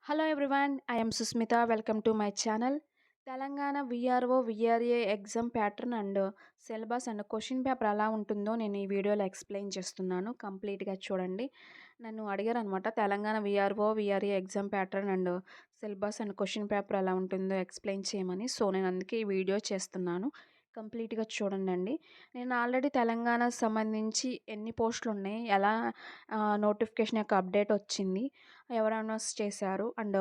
Hello everyone, I am Susmita. Welcome to my channel. Telangana VRO VRA exam pattern and syllabus and question paper ఎలా ఉంటుందో నేను ఈ వీడియోలో explain చేస్తున్నాను. కంప్లీట్గా చూడండి. నన్ను అడిగారు అనమాట, Telangana VRO VRA exam pattern and syllabus and question paper ఎలా ఉంటుందో ఎక్స్ప్లెయిన్ చేయమని. సో నేను అందుకే ఈ వీడియో చేస్తున్నాను. కంప్లీట్గా చూడండి. నేను ఆల్రెడీ తెలంగాణకు సంబంధించి ఎన్ని పోస్టులు ఉన్నాయి, ఎలా నోటిఫికేషన్ యొక్క అప్డేట్ వచ్చింది, ఎవరు అనౌన్స్ చేశారు and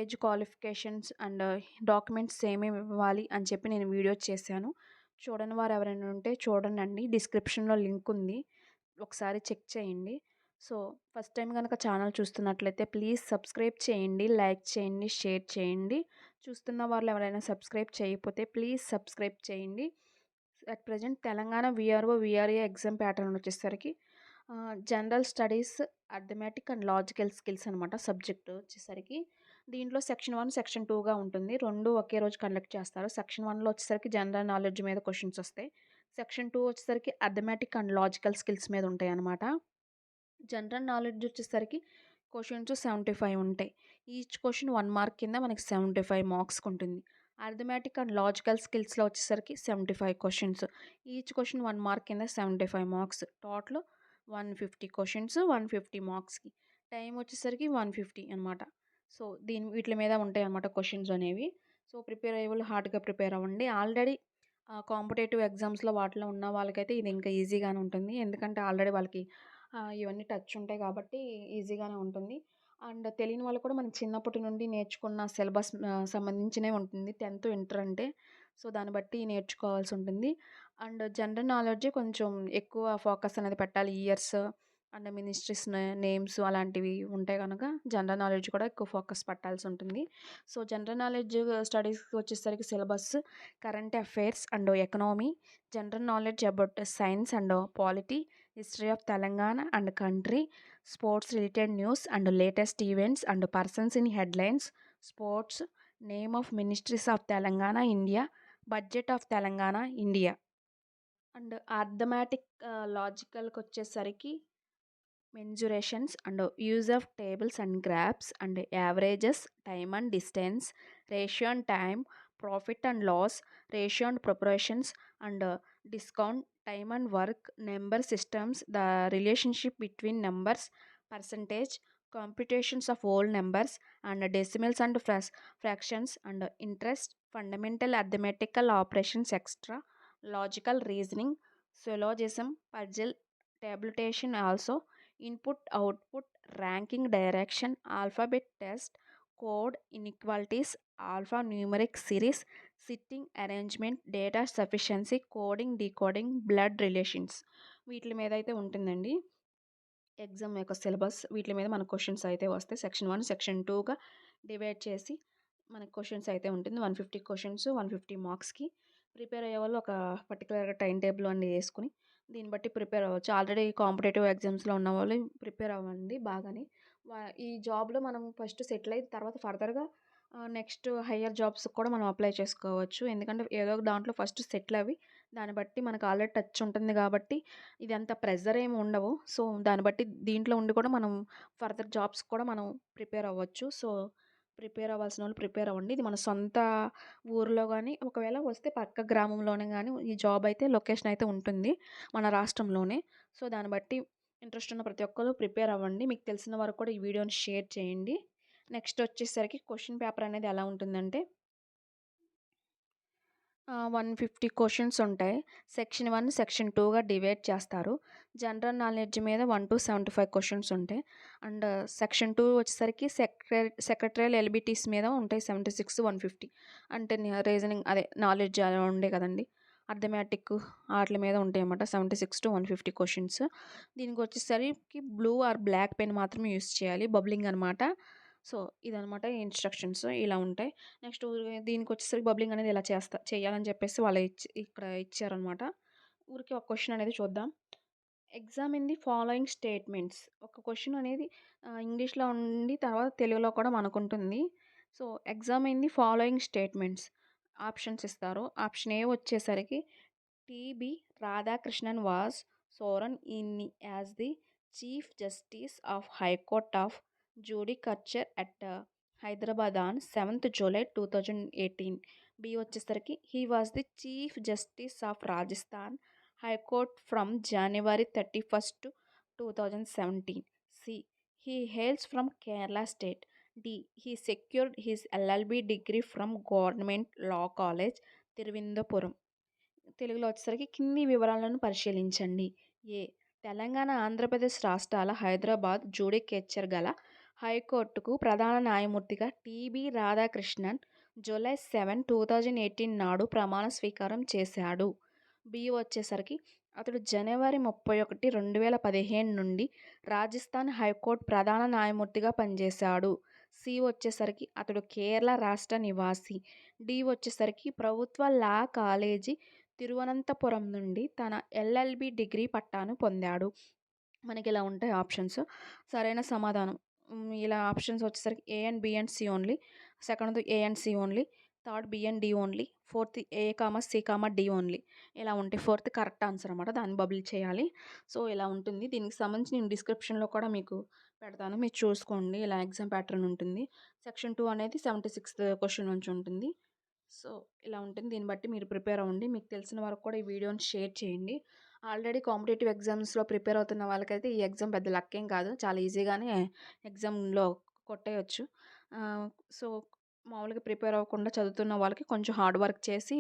age qualifications and documents ఏమేమి ఇవ్వాలి అని చెప్పి నేను వీడియో చేశాను. చూడని వారు ఎవరైనా ఉంటే చూడండి, డిస్క్రిప్షన్లో లింక్ ఉంది, ఒకసారి చెక్ చేయండి. సో ఫస్ట్ టైం కనుక ఛానల్ చూస్తున్నట్లయితే ప్లీజ్ సబ్స్క్రైబ్ చేయండి, లైక్ చేయండి, షేర్ చేయండి. చూస్తున్న వాళ్ళు ఎవరైనా సబ్స్క్రైబ్ చేయకపోతే ప్లీజ్ సబ్స్క్రైబ్ చేయండి. At present Telangana VRO VRA exam pattern వచ్చేసరికి general studies, arithmetic and logical skills అనమాట సబ్జెక్ట్ వచ్చేసరికి. దీంట్లో సెక్షన్ 1 సెక్షన్ 2గా ఉంటుంది. రెండు ఒకే రోజు కండక్ట్ చేస్తారు. సెక్షన్ 1లో వచ్చేసరికి జనరల్ నాలెడ్జ్ మీద క్వశ్చన్స్ వస్తాయి. సెక్షన్ 2 వచ్చేసరికి అర్థమెటిక్ అండ్ లాజికల్ స్కిల్స్ మీద ఉంటాయి అన్నమాట. జనరల్ నాలెడ్జ్ వచ్చేసరికి క్వశ్చన్స్ 75 ఉంటాయి. ఈచ్ క్వశ్చన్ 1 మార్క్ కింద మనకి 75 మార్క్స్కి ఉంటుంది. అర్థమెటిక్ అండ్ లాజికల్ స్కిల్స్లో వచ్చేసరికి 75 క్వశ్చన్స్. ఈచ్ క్వశ్చన్ 1 మార్క్ కింద 75 మార్క్స్. టోటల్ 150 క్వశ్చన్స్ 150 మార్క్స్కి. టైం వచ్చేసరికి 150 అనమాట. సో వీటి మీద ఉంటాయి అనమాట క్వశ్చన్స్ అనేవి. సో ప్రిపేర్ అయ్యే వాళ్ళు హార్డ్గా ప్రిపేర్ అవ్వండి. ఆల్రెడీ కాంపిటేటివ్ ఎగ్జామ్స్లో వాటిలో ఉన్న వాళ్ళకైతే ఇది ఇంకా ఈజీగానే ఉంటుంది. ఎందుకంటే ఆల్రెడీ వాళ్ళకి ఇవన్నీ టచ్ ఉంటాయి కాబట్టి ఈజీగానే ఉంటుంది. అండ్ తెలియని వాళ్ళు కూడా మనం చిన్నప్పటి నుండి నేర్చుకున్న సిలబస్ సంబంధించినవి ఉంటుంది 10th ఇంటర్ అంటే. సో దాన్ని బట్టి నేర్చుకోవాల్సి ఉంటుంది. అండ్ జనరల్ నాలెడ్జ్ కొంచెం ఎక్కువ ఫోకస్ అనేది పెట్టాలి. ఇయర్స్ అండ్ మినిస్ట్రీస్ నేమ్స్ అలాంటివి ఉంటాయి కనుక జనరల్ నాలెడ్జ్ కూడా ఎక్కువ ఫోకస్ పెట్టాల్సి ఉంటుంది. సో జనరల్ నాలెడ్జ్ స్టడీస్కి వచ్చేసరికి syllabus current affairs and economy, general knowledge about science and polity, history of Telangana and country, sports related news and latest events and persons in headlines, sports, name of ministries of Telangana India, budget of Telangana India. And arithmetic లాజికల్కి వచ్చేసరికి mensurations and use of tables and graphs and averages, time and distance, ratio and time, profit and loss, ratio and proportions and discount, time and work, number systems, the relationship between numbers, percentage, computations of whole numbers and decimals and fractions and interest, fundamental arithmetical operations, extra logical reasoning, syllogism, puzzle, tabulation also, input output, ranking direction, alphabet test, code inequalities, alphanumeric series, sitting arrangement, data sufficiency, coding decoding, blood relations. వీటి మీద అయితే ఉంటుందండి exam యొక్క syllabus. వీటి మీద మన questions అయితే వస్తాయి. సెక్షన్ 1 సెక్షన్ 2గా డివైడ్ చేసి మనకు క్వశ్చన్స్ అయితే ఉంటుంది. 150 క్వశ్చన్స్ 150 మార్క్స్కి. ప్రిపేర్ అయ్యే వాళ్ళు ఒక పర్టికులర్గా టైం టేబుల్ అన్నీ వేసుకుని దీన్ని బట్టి ప్రిపేర్ అవ్వచ్చు. ఆల్రెడీ కాంపిటేటివ్ ఎగ్జామ్స్లో ఉన్న వాళ్ళు ప్రిపేర్ అవ్వండి బాగానే. ఈ జాబ్లో మనం ఫస్ట్ సెటిల్ అయిన తర్వాత ఫర్దర్గా నెక్స్ట్ హయ్యర్ జాబ్స్కి కూడా మనం అప్లై చేసుకోవచ్చు. ఎందుకంటే ఏదో ఒక దాంట్లో ఫస్ట్ సెటిల్ అవి దాన్ని బట్టి మనకు ఆల్రెడీ టచ్ ఉంటుంది కాబట్టి ఇది అంత ప్రెజర్ ఏమి ఉండవు. సో దాన్ని బట్టి దీంట్లో ఉండి కూడా మనం ఫర్దర్ జాబ్స్ కూడా మనం ప్రిపేర్ అవ్వచ్చు. సో ప్రిపేర్ అవ్వాల్సిన వాళ్ళు ప్రిపేర్ అవ్వండి. ఇది మన సొంత ఊరిలో కానీ ఒకవేళ వస్తే పక్క గ్రామంలోనే కానీ ఈ జాబ్ అయితే లొకేషన్ అయితే ఉంటుంది మన రాష్ట్రంలోనే. సో దాన్ని బట్టి ఇంట్రెస్ట్ ఉన్న ప్రతి ఒక్కరు ప్రిపేర్ అవ్వండి. మీకు తెలిసిన వారు కూడా ఈ వీడియోని షేర్ చేయండి. నెక్స్ట్ వచ్చేసరికి క్వశ్చన్ పేపర్ అనేది ఎలా ఉంటుందంటే 150 క్వశ్చన్స్ ఉంటాయి. సెక్షన్ 1 సెక్షన్ 2గా డివైడ్ చేస్తారు. జనరల్ నాలెడ్జ్ మీద 1-75 క్వశ్చన్స్ ఉంటాయి. అండ్ సెక్షన్ 2 వచ్చేసరికి సెక్రటరియల్ ఎలిబిటీస్ మీద ఉంటాయి 76 150. అంటే రీజనింగ్ అదే నాలెడ్జ్ అలా ఉండే కదండి, అర్థమెటిక్ వాటి మీద ఉంటాయి అన్నమాట 76-150 క్వశ్చన్స్. దీనికి వచ్చేసరికి బ్లూ ఆర్ బ్లాక్ పెన్ మాత్రమే యూస్ చేయాలి, బబ్లింగ్ అనమాట. సో ఇదనమాట ఇన్స్ట్రక్షన్స్ ఇలా ఉంటాయి. నెక్స్ట్ దీనికి వచ్చేసరికి బబ్లింగ్ అనేది ఇలా చేయాలని చెప్పేసి వాళ్ళు ఇక్కడ ఇచ్చారనమాట. ఊరికి ఒక క్వశ్చన్ అనేది చూద్దాం. Exam in the following statements. ఒక క్వశ్చన్ అనేది ఇంగ్లీష్లో ఉండి తర్వాత తెలుగులో కూడా మనకుంటుంది. So exam in the following statements options ఇస్తారు. ఆప్షన్ ఏ వచ్చేసరికి TB Radhakrishnan was sworn in as the chief justice of high court of judicature at Hyderabad on 7th July 2018. B వచ్చేసరికి he was the chief justice of Rajasthan high court from January 31st, 2017. C he hails from Kerala state. D he secured his LLB degree from government law college Thiruvananthapuram. తెలుగులో వచ్చేసరికి కింది వివరాలను పరిశీలించండి. ఏ తెలంగాణ ఆంధ్రప్రదేశ్ రాష్ట్రాల హైదరాబాద్ జూడికేచర్ గల హైకోర్టుకు ప్రధాన న్యాయమూర్తిగా టిబి రాధాకృష్ణన్ July 7, 2018 నాడు ప్రమాణ స్వీకారం చేశాడు. బి వచ్చేసరికి అతడు January 31, 2015 నుండి రాజస్థాన్ హైకోర్టు ప్రధాన న్యాయమూర్తిగా పనిచేశాడు. సి వచ్చేసరికి అతడు కేరళ రాష్ట్ర నివాసి. డి వచ్చేసరికి ప్రభుత్వ లా కాలేజీ తిరువనంతపురం నుండి తన ఎల్ఎల్బి డిగ్రీ పట్టాను పొందాడు. మనకి ఇలా ఉంటాయి ఆప్షన్స్. సరైన సమాధానం ఇలా ఆప్షన్స్ వచ్చేసరికి A and B and C only, second A and C only, third B and D only, fourth A comma C comma D only. ఇలా ఉంటాయి. ఫోర్త్ కరెక్ట్ ఆన్సర్ అనమాట. దాన్ని బబుల్ చేయాలి. సో ఇలా ఉంటుంది. దీనికి సంబంధించి నేను డిస్క్రిప్షన్లో కూడా మీకు పెడతాను, మీరు చూసుకోండి. ఇలా ఎగ్జామ్ ప్యాటర్న్ ఉంటుంది. సెక్షన్ 2 అనేది 76th క్వశ్చన్ నుంచి ఉంటుంది. సో ఇలా ఉంటుంది. దీన్ని బట్టి మీరు ప్రిపేర్ అవ్వండి. మీకు తెలిసిన వరకు కూడా ఈ వీడియోని షేర్ చేయండి. ఆల్రెడీ కాంపిటేటివ్ ఎగ్జామ్స్లో ప్రిపేర్ అవుతున్న వాళ్ళకైతే ఈ ఎగ్జామ్ పెద్ద లక్కేం కాదు, చాలా ఈజీగానే ఎగ్జామ్లో కొట్టేయచ్చు. సో మామూలుగా ప్రిపేర్ అవ్వకుండా చదువుతున్న వాళ్ళకి కొంచెం హార్డ్ వర్క్ చేసి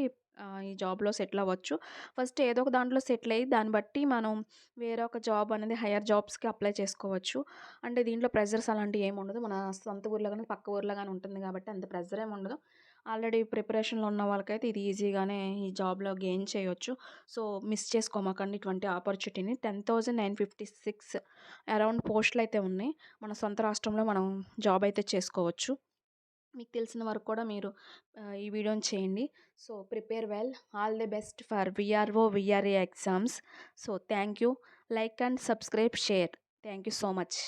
ఈ జాబ్లో సెటిల్ అవ్వచ్చు. ఫస్ట్ ఏదో ఒక దాంట్లో సెటిల్ అయ్యి దాన్ని బట్టి మనం వేరే ఒక జాబ్ అనేది హైయర్ జాబ్స్కి అప్లై చేసుకోవచ్చు. అంటే దీంట్లో ప్రెజర్స్ అలాంటివి ఏమి ఉండదు. మన సొంత ఊర్లో కానీ పక్క ఊర్లో కానీ ఉంటుంది కాబట్టి అంత ప్రెజర్ ఏమి ఉండదు. ఆల్రెడీ ప్రిపరేషన్లో ఉన్న వాళ్ళకైతే ఇది ఈజీగానే ఈ జాబ్లో గెయిన్ చేయొచ్చు. సో మిస్ చేసుకోమాకండి ఇటువంటి ఆపర్చునిటీని. 10,956 అరౌండ్ పోస్టులు అయితే ఉన్నాయి. మన సొంత రాష్ట్రంలో మనం జాబ్ అయితే చేసుకోవచ్చు. మీకు తెలిసిన వరకు కూడా మీరు ఈ వీడియోని చేయండి. So prepare well. All the best for VRO VRA exams. So thank you. Like and subscribe, share. Thank you so much.